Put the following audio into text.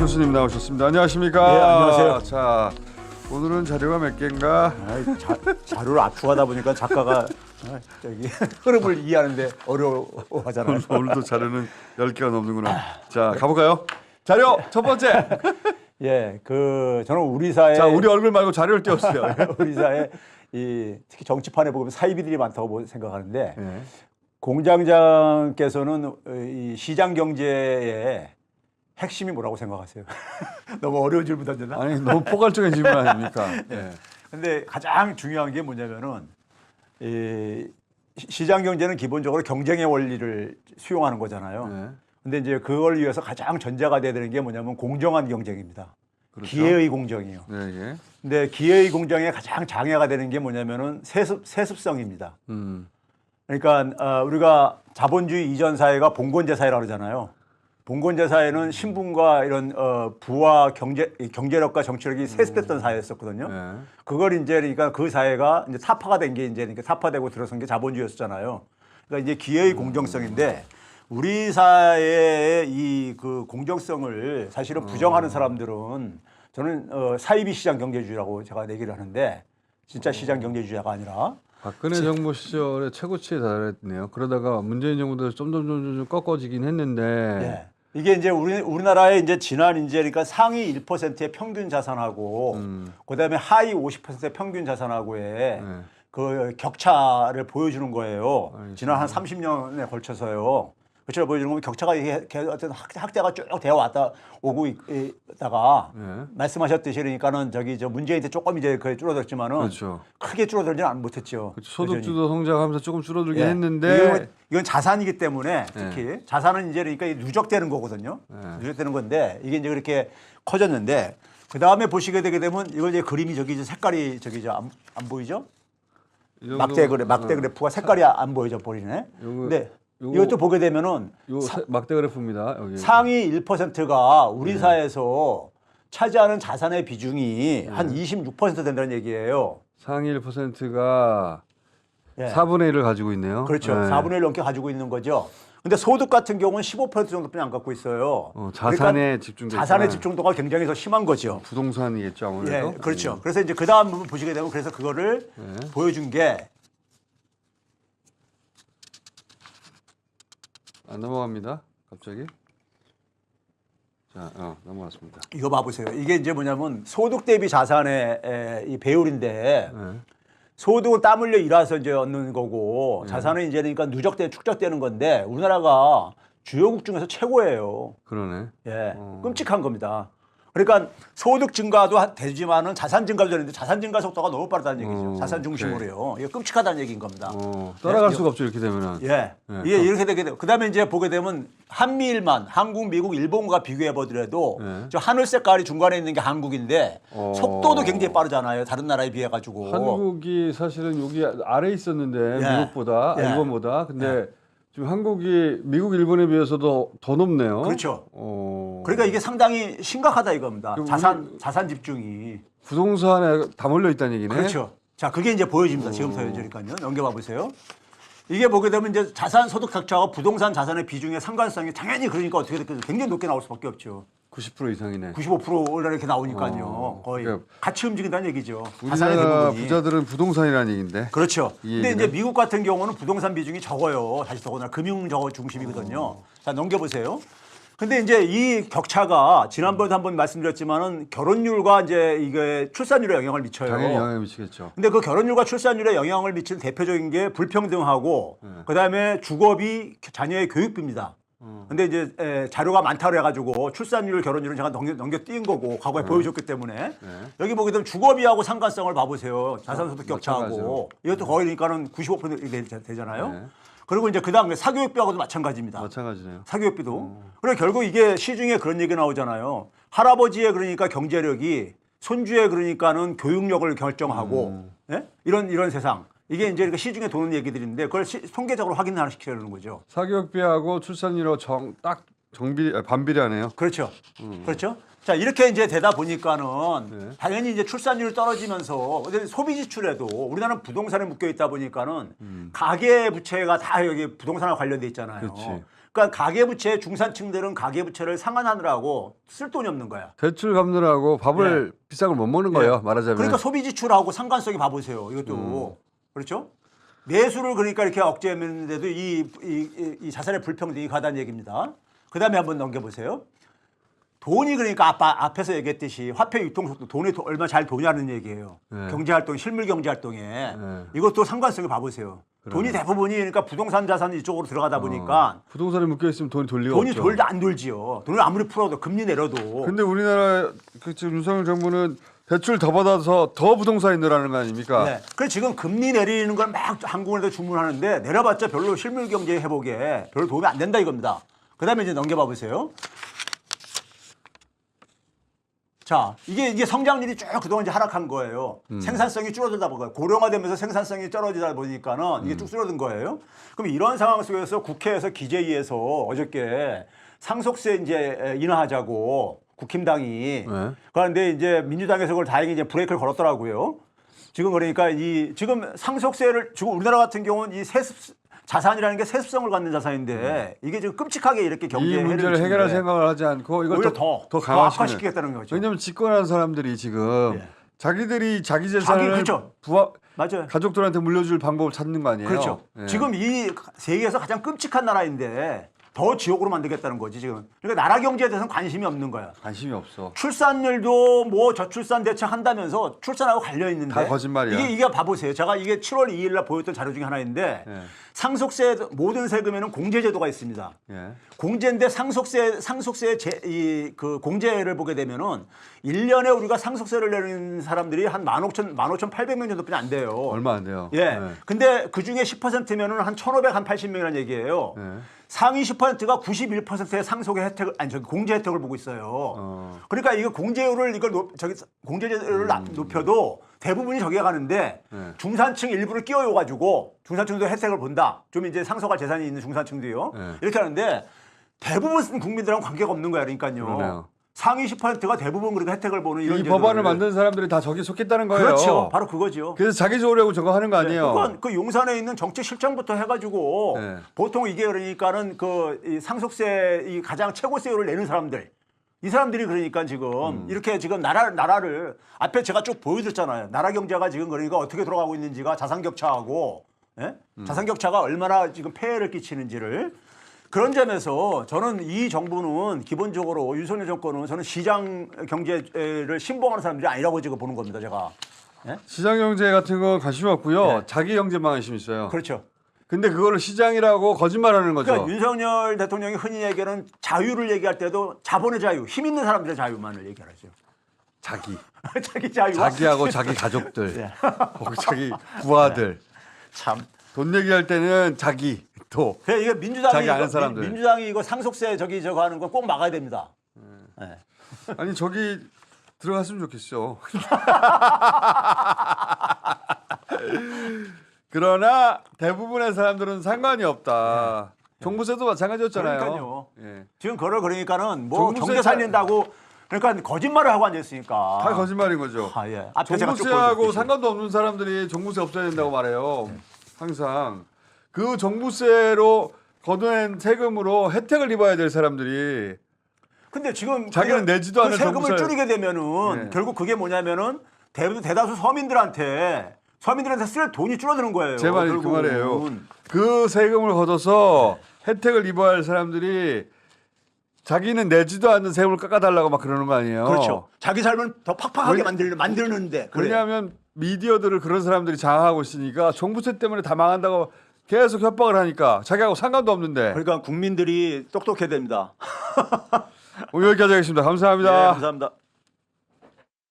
교수님 나오셨습니다. 안녕하십니까? 네, 안녕하세요. 자, 오늘은 자료가 몇 개인가? 자료를 압축하다 보니까 작가가 저기 흐름을 이해하는데 어려워하잖아요. 오늘도 자료는 10개가 넘는구나. 자, 가볼까요? 자료 첫 번째. 예, 저는 우리 사회 자, 우리 얼굴 말고 자료를 띄워주세요. 우리 사회 특히 정치판에 보면 사이비들이 많다고 생각하는데 네. 공장장께서는 이 시장 경제의 핵심이 뭐라고 생각하세요? 너무 어려운 질문 던졌나? 아니, 너무 포괄적인 질문 아닙니까? 네. 근데 가장 중요한 게 뭐냐면은 이 시장 경제는 기본적으로 경쟁의 원리를 수용하는 거잖아요. 네. 근데 이제 그걸 위해서 가장 전제가 돼야 되는 게 뭐냐면 공정한 경쟁입니다. 그렇죠. 기회의 공정이요. 네, 예. 근데 기회의 공정에 가장 장애가 되는 게 뭐냐면은 세습성입니다. 그러니까 우리가 자본주의 이전 사회가 봉건제 사회라고 그러잖아요. 봉건제 사회는 신분과 이런 부와 경제력과 정치력이 세습됐던 사회였었거든요. 네. 그걸 이제 그러니까 그 사회가 이제 타파가 된 게 이제 그러니까 타파되고 들어선 게 자본주의였잖아요. 그러니까 이제 기회의 공정성인데 우리 사회의 이 그 공정성을 사실은 부정하는 사람들은 저는 사이비 시장 경제주의라고 제가 얘기를 하는데 진짜 시장 경제주의가 아니라 박근혜 정부 시절에 최고치에 달했네요. 그러다가 문재인 정부 들어서 점점 꺾어지긴 했는데. 예. 이게 이제 우리나라의 이제 지난 이제 그러니까 상위 1%의 평균 자산하고 그다음에 하위 50%의 평균 자산하고의 네. 그 격차를 보여주는 거예요. 알겠습니다. 지난 한 30년에 걸쳐서요. 격차를 보여주는 거면 격차가 이게 어떤 학대가 쭉 되어 왔다 오고 있다가 네. 말씀하셨듯이 그러니까는 저 문재인 때 조금 이제 그 줄어들었지만은 그렇죠. 크게 줄어들지는 못했죠. 소득주도 성장하면서 조금 줄어들긴 예. 했는데. 이건 자산이기 때문에 특히 자산은 이제 그러니까 누적되는 거거든요. 누적되는 건데 이게 이제 그렇게 커졌는데 그 다음에 보시게 되게 되면 이거 이제 그림이 저기 이제 색깔이 저기 안 보이죠? 막대 그래프가 색깔이 안 보이죠, 보이네. 근데 이것도 보게 되면은 막대 그래프입니다. 여기. 상위 1%가 우리 사회에서 차지하는 자산의 비중이 한 26% 된다는 얘기예요. 상위 1%가 예. 4분의 1을 가지고 있네요. 그렇죠. 네. 4분의 1 넘게 가지고 있는 거죠. 근데 소득 같은 경우는 15% 정도뿐이 안 갖고 있어요. 자산의 그러니까 자산의 집중도가 굉장히 더 심한 거죠. 부동산이겠죠, 아무래도. 예, 그렇죠. 그래서 이제 그 다음 부분 보시게 되면 그래서 그거를 보여준 게 안 넘어갑니다. 갑자기. 자, 넘어갔습니다. 이거 봐보세요. 이게 이제 뭐냐면 소득 대비 자산의 이 배율인데 소득은 땀 흘려 일해서 이제 얻는 거고 자산은 이제 그러니까 축적되는 건데 우리나라가 주요국 중에서 최고예요. 그러네. 예, 끔찍한 겁니다. 그러니까 소득 증가도 되지만은 자산 증가도 되는데 자산 증가 속도가 너무 빠르다는 얘기죠. 자산 중심으로요. 이게 끔찍하다는 얘기인 겁니다. 따라갈 수가 없죠, 이렇게 되면은. 예, 이게 이렇게 되게 되고 그다음에 이제 보게 되면 한미일만 한국, 미국, 일본과 비교해 보더라도 저 하늘 색깔이 중간에 있는 게 한국인데 속도도 굉장히 빠르잖아요. 다른 나라에 비해 가지고. 한국이 사실은 여기 아래에 있었는데 미국보다 일본보다 근데 지금 한국이 미국, 일본에 비해서도 더 높네요. 그렇죠. 그러니까 이게 상당히 심각하다 이겁니다. 자산 집중이. 부동산에 다 몰려 있다는 얘기네. 그렇죠. 자, 그게 이제 보여집니다. 지금부터 그러니까요. 넘겨봐 보세요. 이게 보게 되면 이제 자산 소득 격차와 부동산 자산의 비중의 상관성이 당연히 그러니까 어떻게 됐겠어요? 굉장히 높게 나올 수밖에 없죠. 90% 이상이네. 95% 이렇게 나오니까요. 거의 그러니까 같이 움직인다는 얘기죠. 자산의 우리나라 대부분이. 부자들은 부동산이라는 얘기인데. 그렇죠. 근데 얘기는? 이제 미국 같은 경우는 부동산 비중이 적어요. 사실 더구나 금융 중심이거든요. 자, 넘겨보세요. 근데 이제 이 격차가 지난번에도 한번 말씀드렸지만은 결혼율과 이제 이게 출산율에 영향을 미쳐요. 당연히 영향을 미치겠죠. 근데 그 결혼율과 출산율에 영향을 미치는 대표적인 게 불평등하고 그다음에 주거비, 자녀의 교육비입니다. 근데 이제 자료가 많다고 해가지고 출산율, 결혼율은 제가 넘겨뛴 거고 과거에 보여줬기 때문에 여기 보게 되면 주거비하고 상관성을 봐보세요. 자산소득 격차하고 이것도 거의 그러니까는 95% 되잖아요. 그리고 이제 그다음 사교육비하고도 마찬가지입니다. 마찬가지네요. 사교육비도. 그리고 결국 이게 시중에 그런 얘기 나오잖아요. 할아버지의 그러니까 경제력이 손주의 그러니까는 교육력을 결정하고 예? 이런 세상. 이게 이제 시중에 도는 얘기들인데 그걸 통계적으로 확인을 시키려는 거죠. 사교육비하고 출산율하고 딱 반비례하네요. 그렇죠. 그렇죠. 자, 이렇게 이제 되다 보니까는 당연히 이제 출산율이 떨어지면서 소비 지출에도 우리나라는 부동산에 묶여 있다 보니까는 가계 부채가 다 여기 부동산과 관련돼 있잖아요. 그렇지. 그러니까 가계부채 중산층들은 가계부채를 상환하느라고 쓸 돈이 없는 거야. 대출 갚느라고 밥을 비싼 걸 못 먹는 거예요. 말하자면. 그러니까 소비 지출하고 상관성이 봐보세요. 이것도 그렇죠? 내수를 그러니까 이렇게 억제했는데도 이 자산의 불평등이 가다는 얘기입니다. 그다음에 한번 넘겨보세요. 돈이 그러니까 앞에서 얘기했듯이 화폐 유통 속도 돈이 얼마 잘 도냐는 얘기예요. 경제활동, 실물 경제활동에 이것도 상관성을 봐보세요. 돈이 대부분이 그러니까 부동산 자산 이쪽으로 들어가다 보니까 부동산에 묶여 있으면 돈이 돌 리가 돈이 없죠. 안 돌지요. 돈을 아무리 풀어도 금리 내려도. 근데 우리나라 지금 윤석열 정부는 대출 더 받아서 더 부동산이 늘어나는 거 아닙니까? 네. 그래서 지금 금리 내리는 걸 막 한국은행에서 주문하는데 내려봤자 별로 실물 경제 회복에 별로 도움이 안 된다 이겁니다. 그다음에 이제 넘겨봐 보세요. 자, 이게 성장률이 쭉 그동안 이제 하락한 거예요. 생산성이 줄어들다 보니까 고령화되면서 생산성이 떨어지다 보니까는 이게 쭉 줄어든 거예요. 그럼 이런 상황 속에서 국회에서 기재위에서 어저께 상속세 이제 인하하자고 국힘당이 그런데 이제 민주당에서 그걸 다행히 이제 브레이크를 걸었더라고요. 지금 그러니까 지금 상속세를 지금 우리나라 같은 경우는 이 자산이라는 게 세습성을 갖는 자산인데 이게 지금 끔찍하게 이렇게 경제에 이 문제를 해결할 생각을 하지 않고 이걸 오히려 더 악화시키겠다는 거죠. 왜냐하면 집권하는 사람들이 지금 자기들이 자기 재산을 그렇죠. 맞아요. 가족들한테 물려줄 방법을 찾는 거 아니에요? 그렇죠. 지금 이 세계에서 가장 끔찍한 나라인데 더 지옥으로 만들겠다는 거지 지금. 그러니까 나라 경제에 대해서는 관심이 없는 거야. 관심이 없어. 출산율도 뭐 저출산 대책 한다면서 출산하고 관련 있는데 다 거짓말이야. 이게 봐보세요. 제가 이게 7월 2일 날 보였던 자료 중에 하나인데 상속세 모든 세금에는 공제제도가 있습니다. 공제인데 상속세 그 공제를 보게 되면은 1년에 우리가 상속세를 내는 사람들이 한 15,800명 정도뿐이 안 돼요. 얼마 안 돼요. 근데 그 중에 10%면은 한 1,580명이라는 얘기예요. 상위 10%가 91%의 상속의 혜택을 공제 혜택을 보고 있어요. 그러니까 이거 공제율을 공제율을 높여도 대부분이 저기에 가는데 중산층 일부를 끼워요 가지고 중산층도 혜택을 본다. 좀 이제 상속할 재산이 있는 중산층도요. 이렇게 하는데 대부분 국민들하고 관계가 없는 거야. 그러니까요. 그러네요. 상위 10%가 대부분 그렇게 혜택을 보는 이런 이 법안을 만든 사람들이 다 저기 속했다는 거예요. 그렇죠. 바로 그거죠. 그래서 자기 좋으려고 저거 하는 거 아니에요? 그건 그 용산에 있는 정책실장부터 해가지고 보통 이게 그러니까는 이 상속세 이 가장 최고세율을 내는 사람들 이 사람들이 그러니까 지금 이렇게 지금 나라를 앞에 제가 쭉 보여드렸잖아요. 나라 경제가 지금 그러니까 어떻게 돌아가고 있는지가 자산 격차하고 자산 격차가 얼마나 지금 폐해를 끼치는지를 그런 점에서 저는 이 정부는 기본적으로 윤석열 정권은 저는 시장 경제를 신봉하는 사람들이 아니라고 지금 보는 겁니다. 제가. 시장 경제 같은 건 관심이 없고요. 자기 경제만 관심 있어요. 그렇죠. 근데 그거를 시장이라고 거짓말하는 거죠. 그러니까 윤석열 대통령이 흔히 얘기하는 자유를 얘기할 때도 자본의 자유, 힘 있는 사람들의 자유만을 얘기하죠. 자기. 자기 자유. 자기하고 자기 가족들. 자기 부하들. 참. 돈 얘기할 때는 자기. 또. 이게 자기 아는 사람들. 민주당이 이거 상속세 저거 하는 건 꼭 막아야 됩니다. 아니 저기 들어갔으면 좋겠어. 그러나 대부분의 사람들은 상관이 없다. 종부세도 마찬가지였잖아요. 그러니까요. 예. 지금 그걸 그러니까는 뭐 종부세 경제 살린다고 그러니까 거짓말을 하고 앉아있으니까. 다 거짓말인 거죠. 예. 앞에 제가 쭉 종부세하고 보여드렸듯이. 상관도 없는 사람들이 종부세 없애야 된다고 말해요. 항상 그 종부세로 걷어낸 세금으로 혜택을 입어야 될 사람들이 근데 지금 자기는 내지도 않은 세금을 정부세- 줄이게 되면은 결국 그게 뭐냐면은 대다수 서민들한테 쓸 돈이 줄어드는 거예요. 제 말이 그 결국은. 말이에요. 그 세금을 걷어서 혜택을 입어야 할 사람들이 자기는 내지도 않는 세금을 깎아달라고 막 그러는 거 아니에요. 그렇죠. 자기 삶을 더 팍팍하게 만드는데. 그래. 왜냐하면 미디어들을 그런 사람들이 장악하고 있으니까 종부세 때문에 다 망한다고 계속 협박을 하니까 자기하고 상관도 없는데. 그러니까 국민들이 똑똑해야 됩니다. 오늘 여기까지 하겠습니다. 감사합니다. 네, 감사합니다.